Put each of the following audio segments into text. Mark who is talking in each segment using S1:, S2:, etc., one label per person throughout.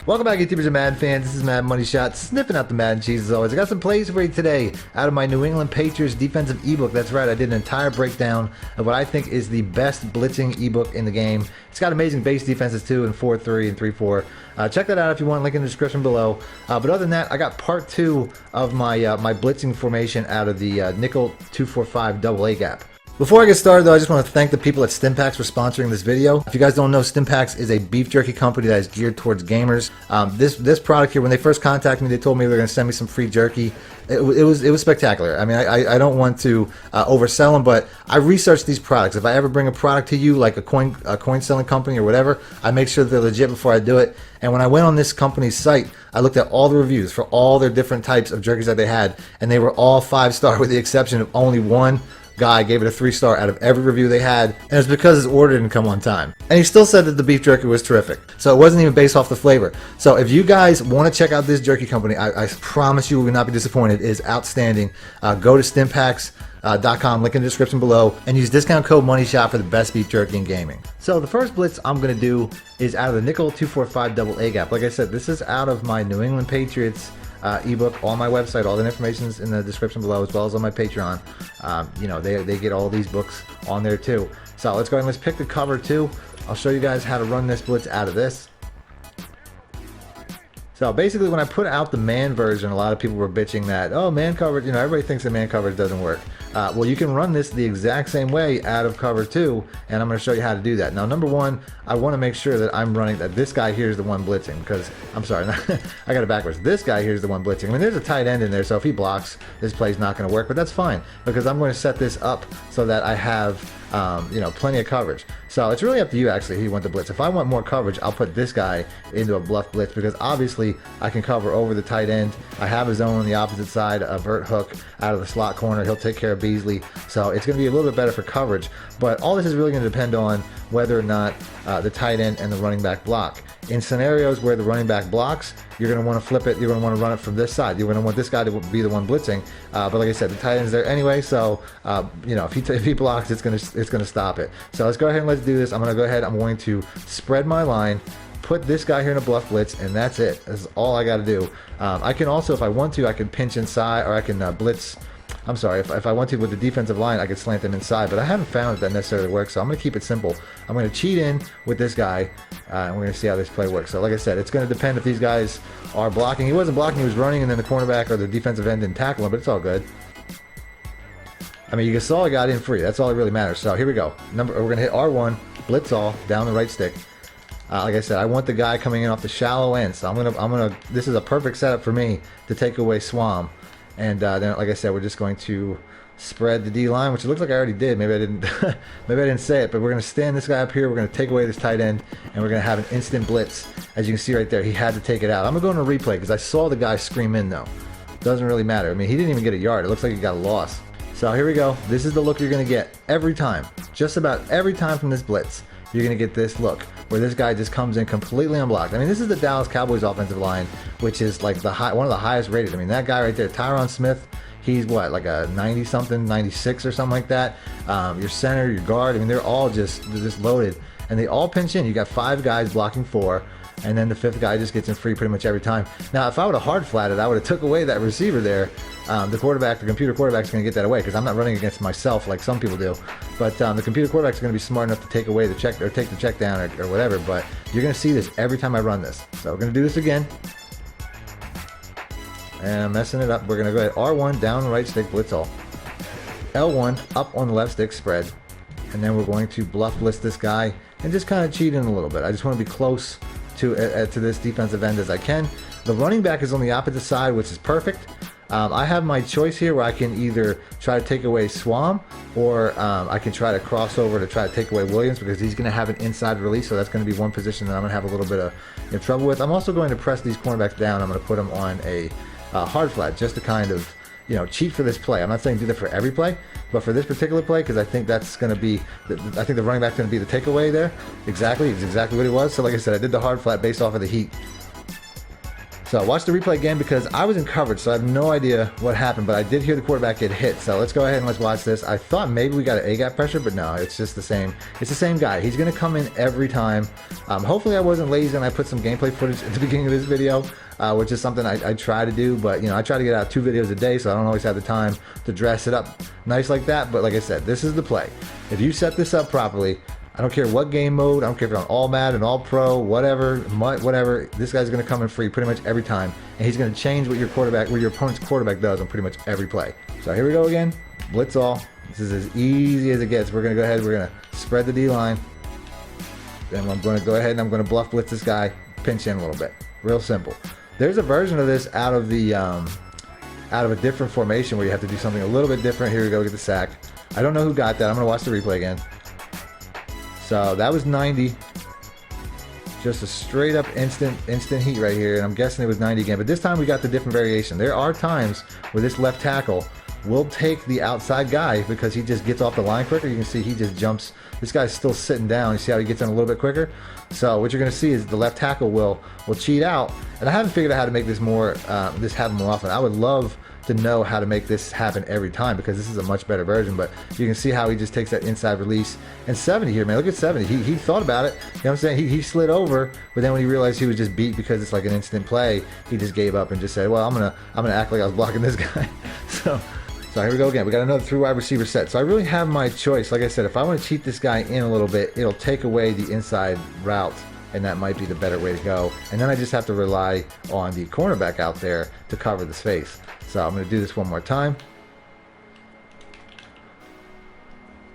S1: Welcome back, YouTubers and Madden fans. This is Madden Money Shot, sniffing out the Madden cheese as always. I got some plays for you today out of my New England Patriots defensive ebook. That's right, I did an entire breakdown of what I think is the best blitzing ebook in the game. It's got amazing base defenses too in 4-3 and 3-4. Check that out if you want, link in the description below. But other than that, I got part 2 of my my blitzing formation out of the nickel 2-4-5 double A gap. Before I get started though, I just want to thank the people at Stimpaks for sponsoring this video. If you guys don't know, Stimpaks is a beef jerky company that is geared towards gamers. This product here, when they first contacted me, they told me they were going to send me some free jerky. It was spectacular. I mean, I don't want to oversell them, but I researched these products. If I ever bring a product to you, like a coin selling company or whatever, I make sure that they're legit before I do it. And when I went on this company's site, I looked at all the reviews for all their different types of jerkies that they had, and they were all 5-star with the exception of only one guy gave it a 3-star out of every review they had, and it's because his order didn't come on time. And he still said that the beef jerky was terrific. So it wasn't even based off the flavor. So if you guys want to check out this jerky company, I promise you will not be disappointed. It is outstanding. Go to stimpaks.com, link in the description below, and use discount code MONEYSHOT for the best beef jerky in gaming. So the first blitz I'm going to do is out of the nickel 2-4-5 double A gap. Like I said, this is out of my New England Patriots ebook on my website. All the information is in the description below, as well as on my Patreon. You know, they get all these books on there too. So let's go ahead and let's pick the cover too. I'll show you guys how to run this blitz out of this. So basically, when I put out the man version, a lot of people were bitching that, oh, man coverage, you know, everybody thinks that man coverage doesn't work. Well, you can run this the exact same way out of cover 2, and I'm going to show you how to do that. Now, number one, I want to make sure that I'm running, that this guy here is the one blitzing, because, I'm sorry, I got it backwards. This guy here is the one blitzing. I mean, there's a tight end in there, so if he blocks, this play's not going to work, but that's fine, because I'm going to set this up so that I have, you know, plenty of coverage. So it's really up to you, actually, who you want to blitz. If I want more coverage, I'll put this guy into a bluff blitz, because obviously I can cover over the tight end. I have his own on the opposite side, a vert hook out of the slot corner. He'll take care of Beasley, so it's going to be a little bit better for coverage. But all this is really going to depend on whether or not the tight end and the running back block. In scenarios where the running back blocks, you're going to want to flip it. You're going to want to run it from this side. You're going to want this guy to be the one blitzing. But like I said, the tight end's there anyway, so you know, if he blocks, it's going to stop it. So let's go ahead and let's do this. I'm going to go ahead. I'm going to spread my line, put this guy here in a bluff blitz, and that's it. That's all I got to do. I can also, if I want to, I can pinch inside, or I can blitz. I'm sorry, if I want to with the defensive line, I could slant them inside, but I haven't found that necessarily works, so I'm going to keep it simple. I'm going to cheat in with this guy, and we're going to see how this play works. So like I said, it's going to depend if these guys are blocking. He wasn't blocking, he was running, and then the cornerback or the defensive end didn't tackle him, but it's all good. I mean, you saw I got in free. That's all that really matters. So here we go. We're going to hit R1, blitz all, down the right stick. Like I said, I want the guy coming in off the shallow end, so I'm gonna. This is a perfect setup for me to take away Swam. And then, like I said, we're just going to spread the D line, which it looks like I already did. Maybe I didn't. Maybe I didn't say it, but we're going to stand this guy up here. We're going to take away this tight end, and we're going to have an instant blitz. As you can see right there, he had to take it out. I'm going to go into a replay because I saw the guy scream in though. Doesn't really matter. I mean, he didn't even get a yard. It looks like he got a loss. So here we go. This is the look you're going to get every time. Just about every time from this blitz, you're going to get this look where this guy just comes in completely unblocked. I mean, this is the Dallas Cowboys offensive line, which is like one of the highest rated. I mean, that guy right there, Tyron Smith, he's what, like a 90-something, 96 or something like that. Your center, your guard, I mean, they're all just loaded. And they all pinch in. You got 5 guys blocking 4. And then the 5th guy just gets in free pretty much every time. Now, if I would have hard flatted, I would have took away that receiver there. The computer quarterback's going to get that away because I'm not running against myself like some people do. But the computer quarterback's going to be smart enough to take away the check or take the check down or whatever. But you're going to see this every time I run this. So we're going to do this again. And I'm messing it up. We're going to go ahead R1 down the right stick, blitz all. L1 up on the left stick, spread. And then we're going to bluff blitz this guy and just kind of cheat in a little bit. I just want to be close to this defensive end as I can. The running back is on the opposite side, which is perfect. I have my choice here where I can either try to take away Swam or I can try to cross over to try to take away Williams because he's going to have an inside release, so that's going to be one position that I'm going to have a little bit of trouble with. I'm also going to press these cornerbacks down. I'm going to put them on a hard flat just to kind of, you know, cheat for this play. I'm not saying do that for every play, but for this particular play, because I think that's going to be, I think the running back's going to be the takeaway there. Exactly, it's exactly what it was. So like I said, I did the hard flat based off of the heat. So watch the replay again because I was in coverage, so I have no idea what happened, but I did hear the quarterback get hit. So let's go ahead and let's watch this. I thought maybe we got an A-gap pressure, but no, it's just the same. It's the same guy. He's going to come in every time. Hopefully I wasn't lazy and I put some gameplay footage at the beginning of this video, which is something I try to do, but I try to get out 2 videos a day, so I don't always have the time to dress it up nice like that. But like I said, this is the play. If you set this up properly, I don't care what game mode, I don't care if you're on all Madden, all pro, whatever, this guy's going to come in free pretty much every time, and he's going to change what your opponent's quarterback does on pretty much every play. So here we go again, blitz all. This is as easy as it gets. We're going to go ahead, we're going to spread the D-line, and I'm going to go ahead and I'm going to bluff blitz this guy, pinch in a little bit. Real simple. There's a version of this out of a different formation where you have to do something a little bit different. Here we go, get the sack. I don't know who got that. I'm going to watch the replay again. So that was 90, just a straight up instant heat right here, and I'm guessing it was 90 again, but this time we got the different variation. There are times where this left tackle will take the outside guy because he just gets off the line quicker. You can see he just jumps. This guy's still sitting down. You see how he gets in a little bit quicker? So what you're going to see is the left tackle will cheat out, and I haven't figured out how to make this happen more often. I would love to know how to make this happen every time because this is a much better version, but you can see how he just takes that inside release. And 70 here, man, look at 70. He thought about it. You know what I'm saying? He slid over, but then when he realized he was just beat because it's like an instant play, he just gave up and just said, well, I'm gonna act like I was blocking this guy. So here we go again. We got another 3 wide receiver set. So I really have my choice. Like I said, if I want to cheat this guy in a little bit, it'll take away the inside route, and that might be the better way to go. And then I just have to rely on the cornerback out there to cover the space. So I'm going to do this one more time.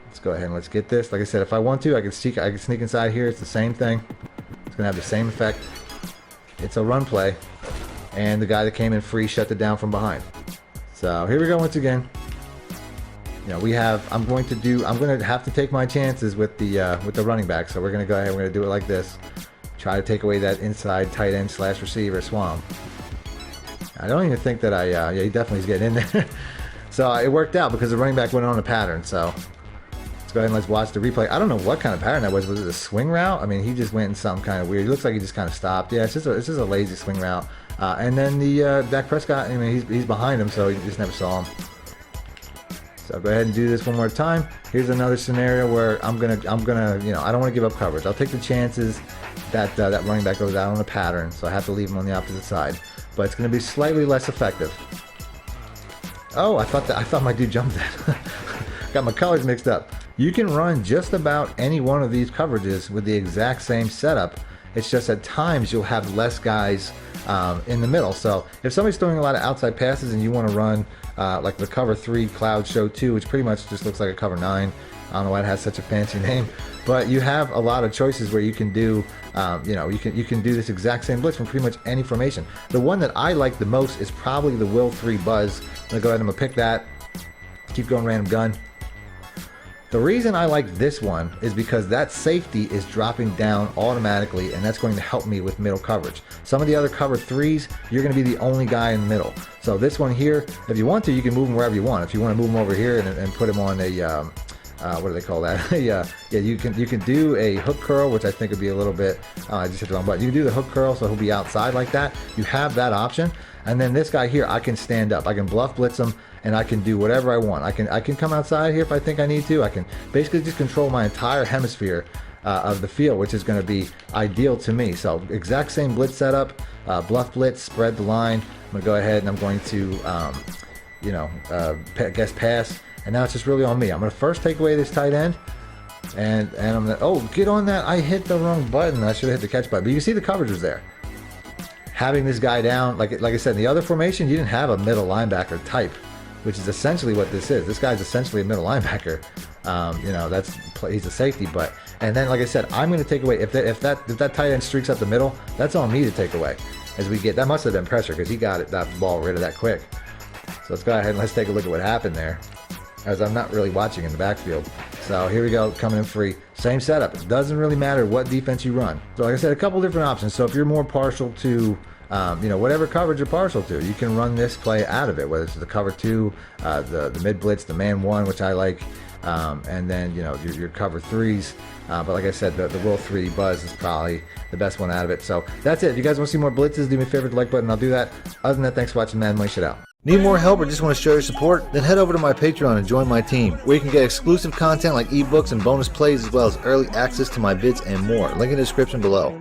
S1: Let's go ahead and let's get this. Like I said, if I want to, I can sneak inside here. It's the same thing. It's going to have the same effect. It's a run play, and the guy that came in free shut it down from behind. So here we go once again. I'm going to have to take my chances with the running back. So we're going to go ahead. We're going to do it like this. Try to take away that inside tight end / receiver swamp. I don't even think that yeah, he definitely is getting in there. So it worked out because the running back went on a pattern. So let's go ahead and let's watch the replay. I don't know what kind of pattern that was. Was it a swing route? I mean, he just went in some kind of weird. It looks like he just kind of stopped. Yeah, it's just a lazy swing route. And then the Dak Prescott, I mean, he's behind him, so you just never saw him. So go ahead and do this one more time. Here's another scenario where I'm gonna, I don't want to give up coverage. I'll take the chances that that running back goes out on a pattern, so I have to leave him on the opposite side. But it's going to be slightly less effective. Oh, I thought my dude jumped that. Got my colors mixed up. You can run just about any one of these coverages with the exact same setup. It's just at times you'll have less guys in the middle. So if somebody's throwing a lot of outside passes and you want to run like the cover 3 cloud show 2, which pretty much just looks like a cover 9. I don't know why it has such a fancy name, but you have a lot of choices where you can do, you can do this exact same blitz from pretty much any formation. The one that I like the most is probably the Will 3 Buzz. I'm gonna go ahead and I'm gonna pick that. Keep going, random gun. The reason I like this one is because that safety is dropping down automatically, and that's going to help me with middle coverage. Some of the other cover 3s, you're going to be the only guy in the middle. So this one here, if you want to, you can move him wherever you want. If you want to move him over here and put him on a, what do they call that? Yeah, you can do a hook curl, which I think would be a little bit, I just hit the wrong button. You can do the hook curl, so he'll be outside like that. You have that option. And then this guy here, I can stand up. I can bluff blitz him, and I can do whatever I want. I can come outside here if I think I need to. I can basically just control my entire hemisphere of the field, which is going to be ideal to me. So exact same blitz setup, bluff blitz, spread the line. I'm going to go ahead and I'm going to, pass. And now it's just really on me. I'm going to first take away this tight end. And I'm going to, oh, get on that. I hit the wrong button. I should have hit the catch button. But you can see the coverage was there. Having this guy down, like I said, in the other formation, you didn't have a middle linebacker type, which is essentially what this is. This guy's essentially a middle linebacker. He's a safety, and then, like I said, I'm going to take away, if that tight end streaks up the middle, that's on me to take away. As we get, that must have been pressure because he got that ball rid of that quick. So let's go ahead and let's take a look at what happened there, as I'm not really watching in the backfield. So here we go, coming in free. Same setup. It doesn't really matter what defense you run. So like I said, a couple different options. So if you're more partial to, whatever coverage you're partial to, you can run this play out of it, whether it's the cover 2, the mid blitz, the man 1, which I like. and then your cover 3s. But like I said, the Will 3 Buzz is probably the best one out of it. So that's it. If you guys want to see more blitzes, do me a favor, hit the like button. I'll do that. Other than that, thanks for watching Madden Money Shot out. Need more help or just want to show your support? Then head over to my Patreon and join my team, where you can get exclusive content like ebooks and bonus plays, as well as early access to my vids and more. Link in the description below.